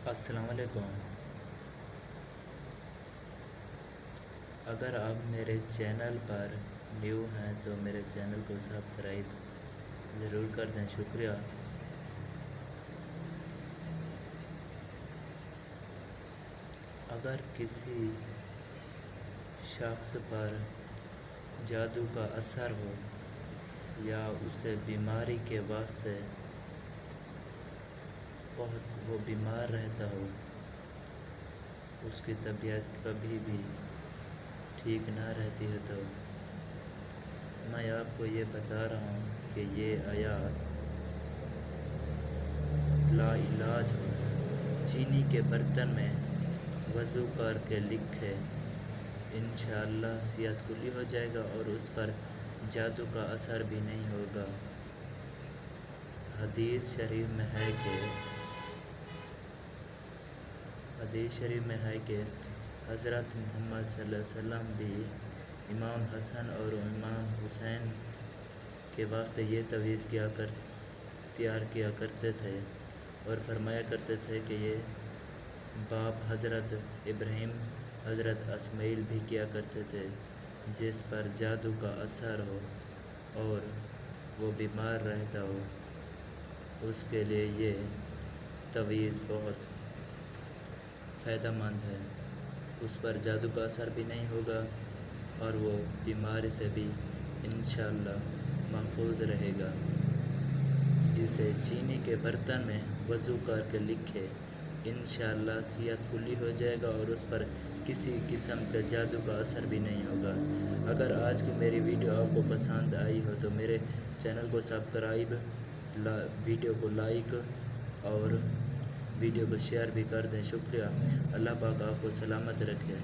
السلام علیکم۔ اگر آپ میرے چینل پر نیو ہیں تو میرے چینل کو سبسکرائب ضرور کر دیں، شکریہ۔ اگر کسی شخص پر جادو کا اثر ہو یا اسے بیماری کے واسطے بہت وہ بیمار رہتا ہو، اس کی طبیعت کبھی بھی ٹھیک نہ رہتی ہے، تو میں آپ کو یہ بتا رہا ہوں کہ یہ آیات لا علاج ہو۔ چینی کے برتن میں وضو کر کے لکھے، انشاءاللہ صحت کلی ہو جائے گا اور اس پر جادو کا اثر بھی نہیں ہوگا۔ حدیث شریف میں ہے کہ حضرت محمد صلی اللہ علیہ وسلم بھی امام حسن اور امام حسین کے واسطے یہ تعویذ تیار کیا کرتے تھے اور فرمایا کرتے تھے کہ یہ باپ حضرت ابراہیم حضرت اسماعیل بھی کیا کرتے تھے، جس پر جادو کا اثر ہو اور وہ بیمار رہتا ہو، اس کے لیے یہ تعویذ بہت فائدہ مند ہے۔ اس پر جادو کا اثر بھی نہیں ہوگا اور وہ بیماری سے بھی انشاءاللہ محفوظ رہے گا۔ اسے چینی کے برتن میں وضو کر کے لکھے، انشاءاللہ صحت کلی ہو جائے گا اور اس پر کسی قسم کا جادو کا اثر بھی نہیں ہوگا۔ اگر آج کی میری ویڈیو آپ کو پسند آئی ہو تو میرے چینل کو سبسکرائب، ویڈیو کو لائک اور ویڈیو کو شیئر بھی کر دیں، شکریہ۔ اللہ پاک آپ کو سلامت رکھے۔